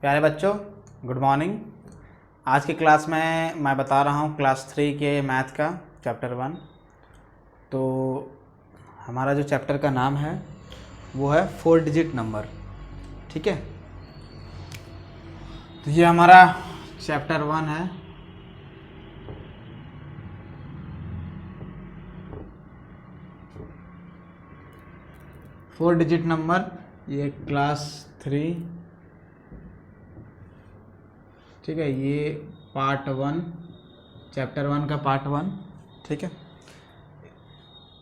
प्यारे बच्चों, good morning. आज की क्लास में मैं बता रहा हूँ क्लास 3 के मैथ का चैप्टर 1। तो हमारा जो चैप्टर का नाम है वो है 4 डिजिट नंबर। ठीक है, तो ये हमारा चैप्टर 1 है। फोर डिजिट नंबर, ये क्लास 3। ठीक है, ये पार्ट 1, चैप्टर 1 का पार्ट 1। ठीक है,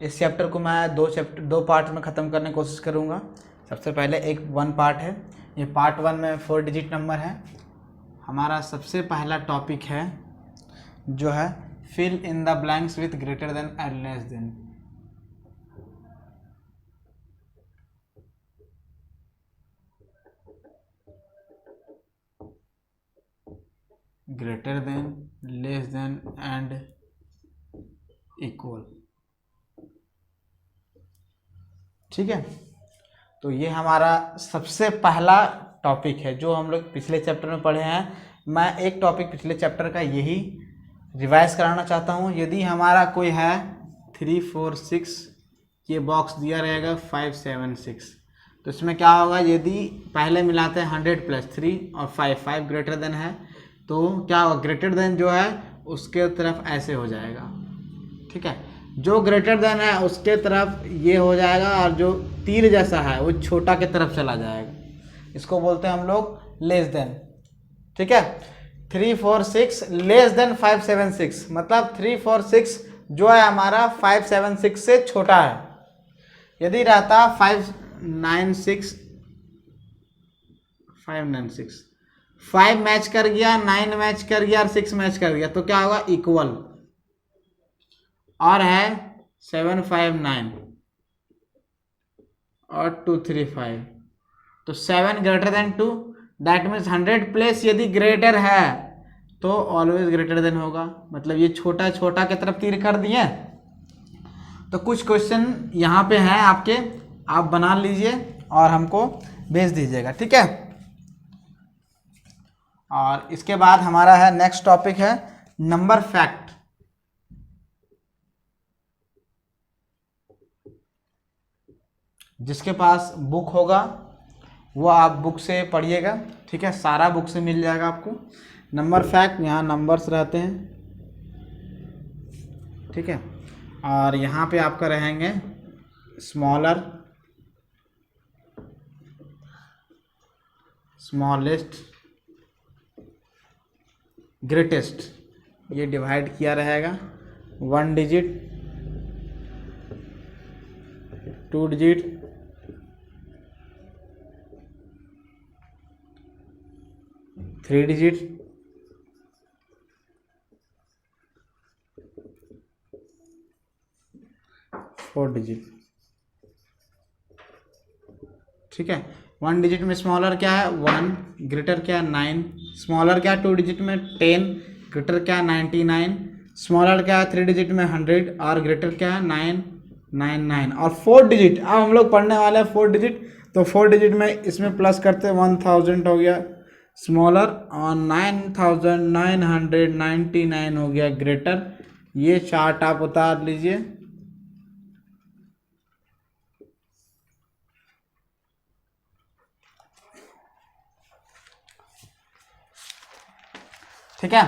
इस चैप्टर को मैं दो पार्ट में ख़त्म करने की कोशिश करूँगा। सबसे पहले एक 1 पार्ट है, ये पार्ट 1 में 4 डिजिट नंबर है। हमारा सबसे पहला टॉपिक है जो है fill in the blanks with greater than and less than. Greater than, less than and equal. ठीक है, तो ये हमारा सबसे पहला टॉपिक है जो हम लोग पिछले चैप्टर में पढ़े हैं। मैं एक टॉपिक पिछले चैप्टर का यही रिवाइज कराना चाहता हूँ। यदि हमारा कोई है 3 4 6, ये बॉक्स दिया रहेगा 5 7 6, तो इसमें क्या होगा, यदि पहले मिलाते हैं 100 प्लस 3 और 5 ग्रेटर देन है, तो क्या होगा, ग्रेटर देन जो है उसके तरफ ऐसे हो जाएगा। ठीक है, जो ग्रेटर देन है उसके तरफ ये हो जाएगा, और जो तीर जैसा है वो छोटा के तरफ चला जाएगा। इसको बोलते हैं हम लोग लेस देन। ठीक है, 3 4 6 लेस देन 5 7 6, मतलब 3 4 6 जो है हमारा 5 7 6 से छोटा है। यदि रहता 5 9 6, 5 मैच कर गया, 9 मैच कर गया और 6 मैच कर गया, तो क्या होगा, इक्वल। और है 7 5 9 और 2 3 5, तो 7 greater than 2, that means 100 place यदि ग्रेटर है तो ऑलवेज ग्रेटर देन होगा। मतलब ये छोटा छोटा की तरफ तीर कर दिए। तो कुछ क्वेश्चन यहाँ पे हैं आपके, आप बना लीजिए और हमको भेज दीजिएगा। ठीक है, और इसके बाद हमारा है नेक्स्ट टॉपिक है नंबर फैक्ट। जिसके पास बुक होगा वो आप बुक से पढ़िएगा। ठीक है, सारा बुक से मिल जाएगा आपको नंबर फैक्ट। यहाँ नंबर्स रहते हैं। ठीक है, और यहाँ पे आपका रहेंगे स्मॉलर, स्मॉलेस्ट, ग्रेटेस्ट, ये डिवाइड किया रहेगा। 1 डिजिट, 2 डिजिट, 3 डिजिट, 4 डिजिट। ठीक है, 1 डिजिट में स्मॉलर क्या है 1, ग्रेटर क्या है 9, स्मॉलर क्या है 2 डिजिट में 10, ग्रेटर क्या है 99, स्मॉलर क्या है 3 डिजिट में 100 और ग्रेटर क्या है 999। और 4 डिजिट, अब हम लोग पढ़ने वाले हैं 4 डिजिट। तो 4 डिजिट में इसमें प्लस करते 1000 हो गया स्मॉलर, और 9999 हो गया ग्रेटर। ये चार्ट आप उतार लीजिए। ठीक है,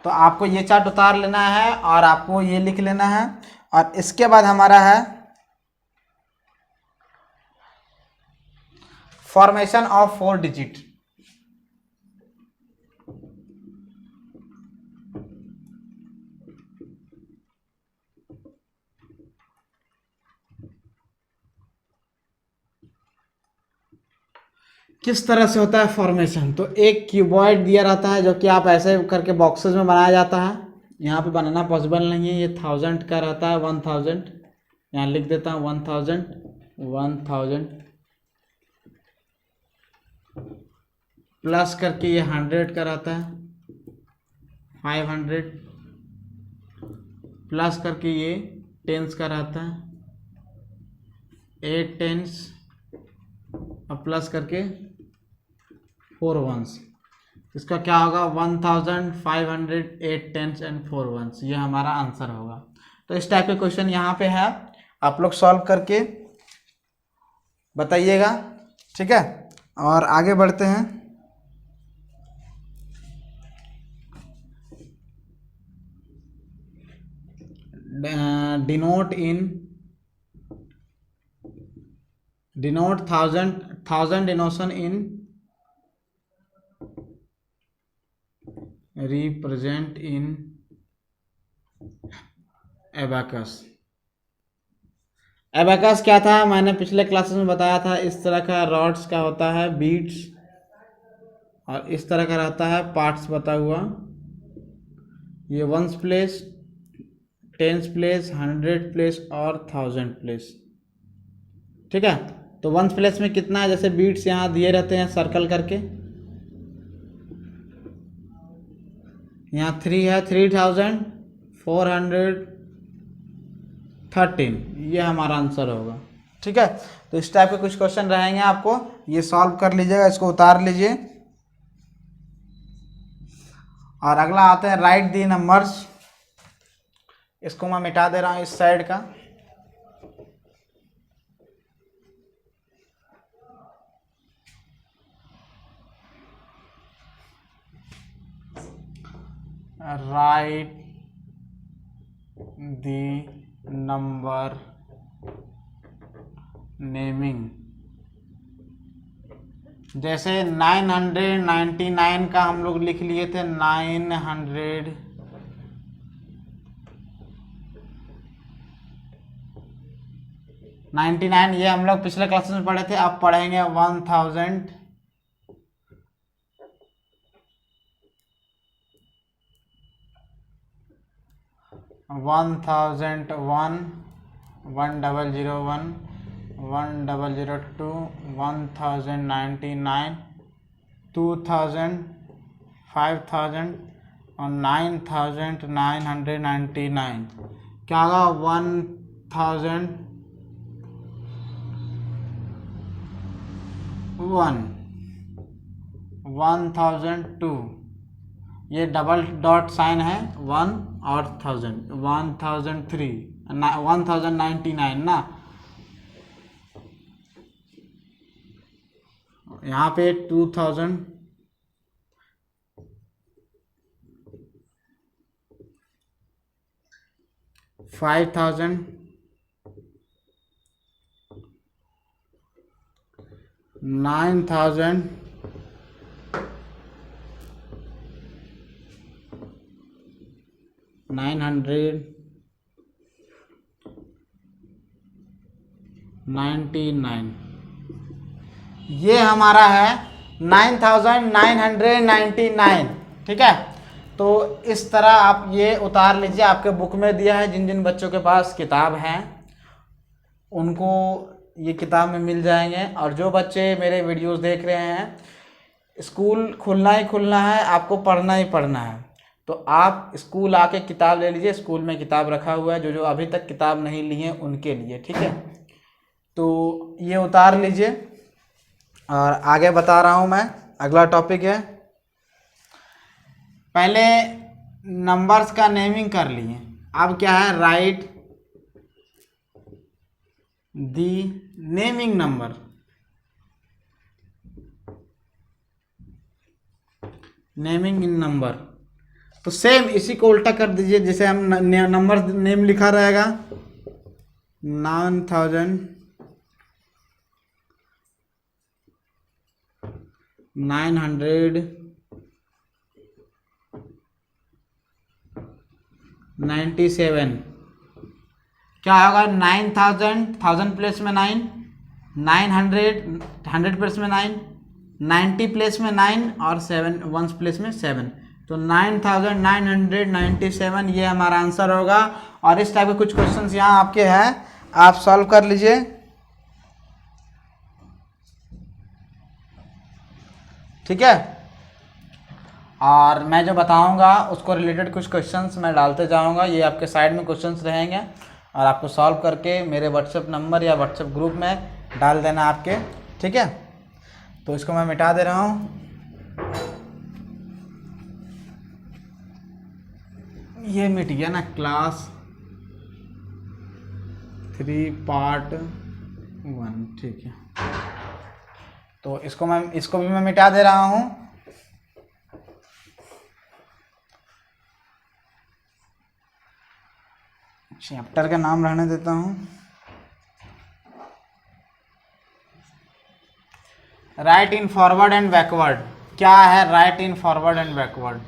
तो आपको ये चार्ट उतार लेना है और आपको ये लिख लेना है। और इसके बाद हमारा है फॉर्मेशन ऑफ 4 डिजिट। किस तरह से होता है फॉर्मेशन। तो एक क्यूबॉइड दिया रहता है जो कि आप ऐसे करके बॉक्सेस में बनाया जाता है। यहाँ पे बनाना पॉसिबल नहीं है, ये 1000 का रहता है, 1000 यहाँ लिख देता हूँ 1000 प्लस करके ये 100 का रहता है, 500 प्लस करके ये टेंस का रहता है, 8 टेंस और प्लस करके 4 वंस। इसका क्या होगा 1500 8 टेंस एंड 4 वंस, ये हमारा आंसर होगा। तो इस टाइप के क्वेश्चन यहाँ पे है, आप लोग सॉल्व करके बताइएगा, ठीक है। और आगे बढ़ते हैं। Denote thousand डिनोशन in represent in abacus. Abacus क्या था, मैंने पिछले क्लासेस में बताया था। इस तरह का रॉड्स का होता है बीट्स, और इस तरह का रहता है पार्ट्स बता हुआ। ये ones place, tens place, 100 place और 1000 प्लेस, ठीक है। तो वंस प्लेस में कितना है, जैसे बीट्स यहाँ दिए रहते हैं सर्कल करके, यहाँ 3 है, 3413, ये हमारा आंसर होगा, ठीक है। तो इस टाइप के कुछ क्वेश्चन रहेंगे, आपको ये सॉल्व कर लीजिएगा, इसको उतार लीजिए। और अगला आते हैं राइट दी नंबर्स। इसको मैं मिटा दे रहा हूँ इस साइड का। Right the number naming. जैसे 999 का हम लोग लिख लिए थे 999, ये हम लोग पिछले क्लासेस में पढ़े थे। अब पढ़ेंगे 1000, 1001, 1001, 1002, 1099, 2000, 5000 और 9999। क्या होगा 1001, 1002, ये डबल डॉट साइन है 1 और 1000, 1003, 1099 ना, यहाँ पे 2000, 5000, 9000, 999, ये हमारा है 9999, ठीक है। तो इस तरह आप ये उतार लीजिए, आपके बुक में दिया है। जिन जिन बच्चों के पास किताब हैं उनको ये किताब में मिल जाएंगे। और जो बच्चे मेरे वीडियोस देख रहे हैं, स्कूल खुलना ही खुलना है, आपको पढ़ना ही पढ़ना है, तो आप स्कूल आके किताब ले लीजिए। स्कूल में किताब रखा हुआ है, जो जो अभी तक किताब नहीं लिए उनके लिए, ठीक है। तो ये उतार लीजिए और आगे बता रहा हूँ मैं। अगला टॉपिक है, पहले नंबर्स का नेमिंग कर लिए, अब क्या है राइट दी नेमिंग नंबर। नेमिंग इन नंबर, तो सेम इसी को उल्टा कर दीजिए। जैसे हम नंबर नेम लिखा रहेगा 9000, 997, क्या होगा 9000, 1000 प्लेस में 9, 900, 100 प्लेस में 9, 90 प्लेस में 9 और 7 वंस प्लेस में 7, तो 9997 ये हमारा आंसर होगा। और इस टाइप के कुछ क्वेश्चंस यहाँ आपके हैं, आप सॉल्व कर लीजिए। ठीक है, और मैं जो बताऊंगा उसको रिलेटेड कुछ क्वेश्चंस मैं डालते जाऊंगा, ये आपके साइड में क्वेश्चंस रहेंगे और आपको सॉल्व करके मेरे व्हाट्सएप नंबर या व्हाट्सएप ग्रुप में डाल देना आपके। ठीक है, तो इसको मैं मिटा दे रहा हूँ। ये मिट गया ना, क्लास 3 पार्ट 1। ठीक है, तो इसको भी मैं मिटा दे रहा हूँ। चैप्टर का नाम रहने देता हूँ, right in forward and backward. क्या है right in forward and backward?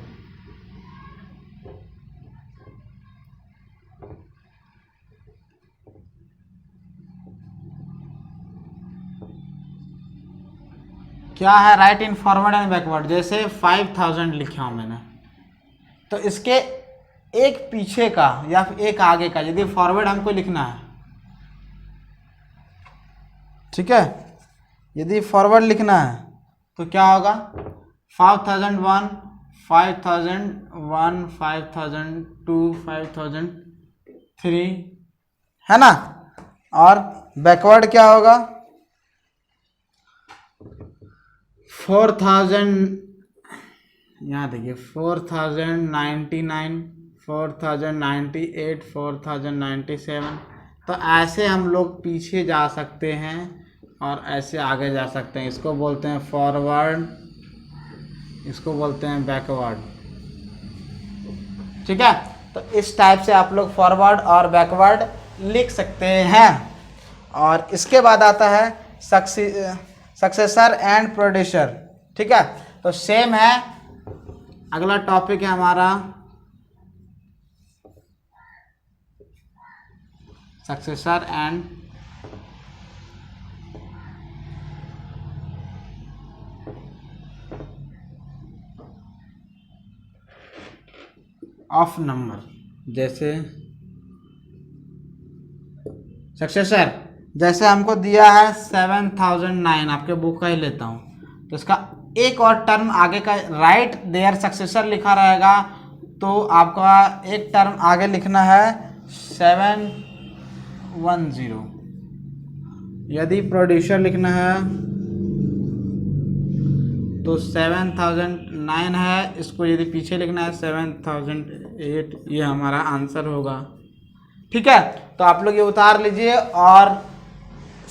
क्या है right in forward and backward? जैसे 5000 लिखा हूं मैंने, तो इसके एक पीछे का या फिर एक आगे का यदि फॉरवर्ड हमको लिखना है, ठीक है, यदि फॉरवर्ड लिखना है तो क्या होगा 5001, 5001, 5002, 5003, है ना। और बैकवर्ड क्या होगा 4000, यहाँ देखिए 4099, 4098, 4097। तो ऐसे हम लोग पीछे जा सकते हैं और ऐसे आगे जा सकते हैं। इसको बोलते हैं फॉरवर्ड, इसको बोलते हैं बैकवर्ड। ठीक है, तो इस टाइप से आप लोग फॉरवर्ड और बैकवर्ड लिख सकते हैं। और इसके बाद आता है सक्सेसर एंड प्रोड्यूसर। ठीक है, तो सेम है, अगला टॉपिक है हमारा सक्सेसर एंड ऑफ नंबर। जैसे सक्सेसर, जैसे हमको दिया है 7009, आपके बुक का ही लेता हूं, तो इसका एक और टर्म आगे का राइट देयर सक्सेसर लिखा रहेगा, तो आपका एक टर्म आगे लिखना है 710। यदि प्रोड्यूसर लिखना है तो 7009 है, इसको यदि पीछे लिखना है 7008, ये हमारा आंसर होगा। ठीक है, तो आप लोग ये उतार लीजिए और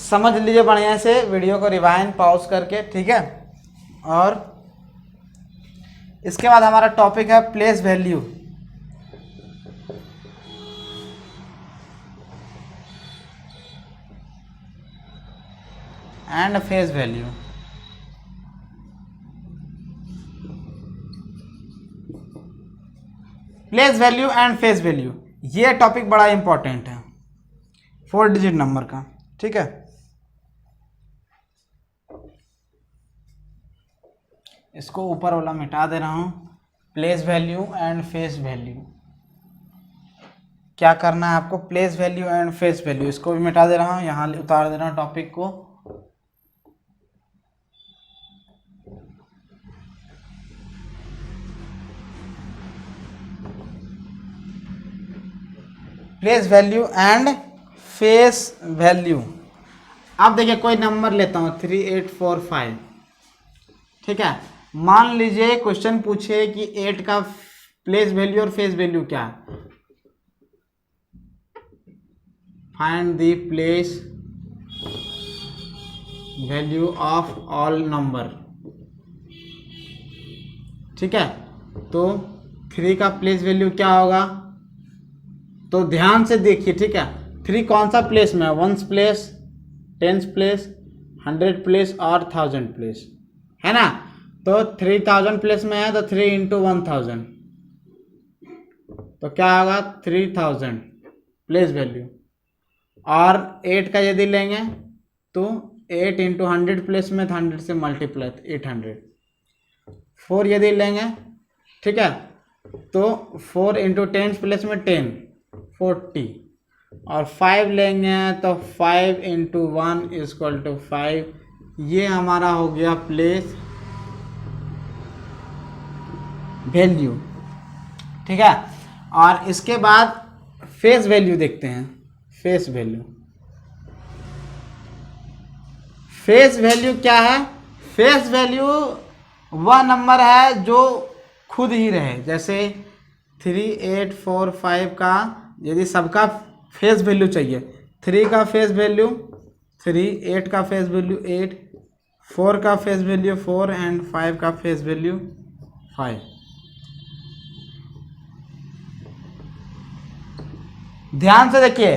समझ लीजिए बढ़िया से, वीडियो को रिवाइंड पॉज करके। ठीक है, और इसके बाद हमारा टॉपिक है place value. And face value. Place value and face value, ये टॉपिक बड़ा इंपॉर्टेंट है 4 डिजिट नंबर का। ठीक है, इसको ऊपर वाला मिटा दे रहा हूं। Place value and face value, क्या करना है आपको, place value and face value, इसको भी मिटा दे रहा हूं, यहां उतार दे रहा हूं टॉपिक को। Place value and face value. अब देखिए कोई नंबर लेता हूं 3845। ठीक है, मान लीजिए क्वेश्चन पूछे कि 8 का प्लेस वैल्यू और फेस वैल्यू क्या है। Find the place value of all number. ठीक है, तो 3 का प्लेस वैल्यू क्या होगा, तो ध्यान से देखिए। ठीक है, 3 कौन सा प्लेस में है, 1s place, 10s place, 100 place और 1000 प्लेस, है ना। तो 3000 प्लेस में है तो 3 इंटू 1000, तो क्या होगा 3000 प्लेस वैल्यू। और 8 का यदि लेंगे तो 8 इंटू 100 प्लेस में 100 से मल्टीप्लाई 800। 4 यदि लेंगे, ठीक है, तो 4 इंटू 10 प्लेस में 10 40। और 5 लेंगे तो 5 इंटू 1 इक्वल टू 5। ये हमारा हो गया प्लेस वैल्यू, ठीक है। और इसके बाद फेस वैल्यू देखते हैं। फेस वैल्यू, फेस वैल्यू क्या है? फेस वैल्यू वह नंबर है जो खुद ही रहे। जैसे 3, 8, 4, 5 का यदि सबका फेस वैल्यू चाहिए, 3 का फेस वैल्यू 3, 8 का फेस वैल्यू 8, 4 का फेस वैल्यू 4 एंड 5 का फेस वैल्यू 5। ध्यान से देखिए,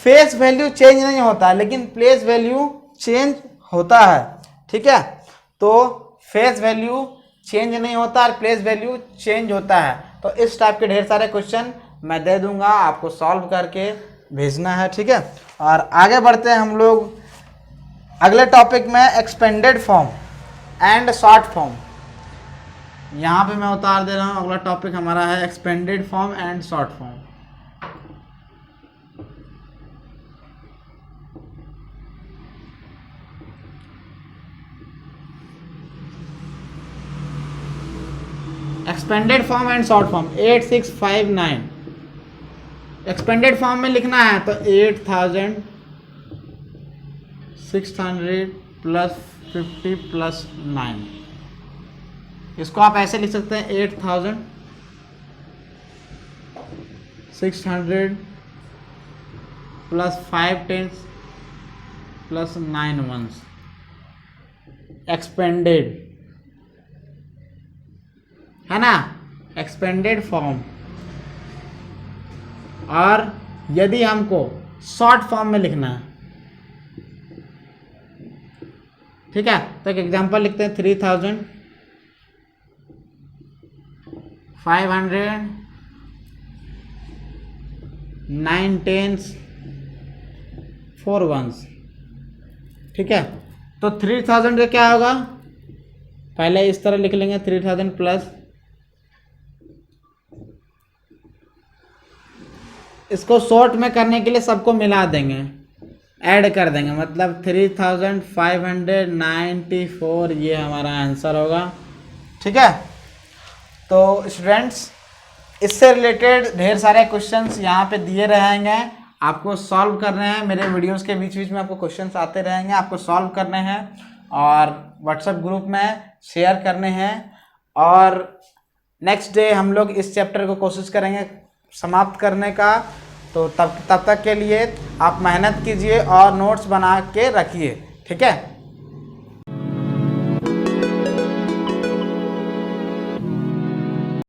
फेस वैल्यू चेंज नहीं होता लेकिन प्लेस वैल्यू चेंज होता है, ठीक है। तो फेस वैल्यू चेंज नहीं होता और प्लेस वैल्यू चेंज होता है। तो इस टाइप के ढेर सारे क्वेश्चन मैं दे दूंगा, आपको सॉल्व करके भेजना है, ठीक है। और आगे बढ़ते हैं हम लोग अगले टॉपिक में, expanded form and short form. यहाँ पे मैं उतार दे रहा हूँ, अगला टॉपिक हमारा है expanded form and short form. Expanded form and short form 8659। Expanded form में लिखना है तो 8600 प्लस 50 प्लस 9। इसको आप ऐसे लिख सकते हैं 8600 plus 5 tens plus 9 ones. Expanded है ना, एक्सपेंडेड फॉर्म। और यदि हमको शॉर्ट फॉर्म में लिखना है, ठीक है, तो एक एग्जांपल लिखते हैं 3500 9 टेंस 4 वंस, ठीक है। तो 3000 का क्या होगा? पहले इस तरह लिख लेंगे 3000 प्लस, इसको शॉर्ट में करने के लिए सबको मिला देंगे, ऐड कर देंगे, मतलब 3594 ये हमारा आंसर होगा, ठीक है। तो स्टूडेंट्स, इससे रिलेटेड ढेर सारे क्वेश्चंस यहाँ पे दिए रहेंगे, आपको सॉल्व करने हैं। मेरे वीडियोस के बीच बीच में आपको क्वेश्चंस आते रहेंगे, आपको सॉल्व करने हैं और व्हाट्सएप ग्रुप में शेयर करने हैं। और नेक्स्ट डे हम लोग इस चैप्टर को कोशिश करेंगे समाप्त करने का। तो तब तक के लिए आप मेहनत कीजिए और नोट्स बना के रखिए, ठीक है।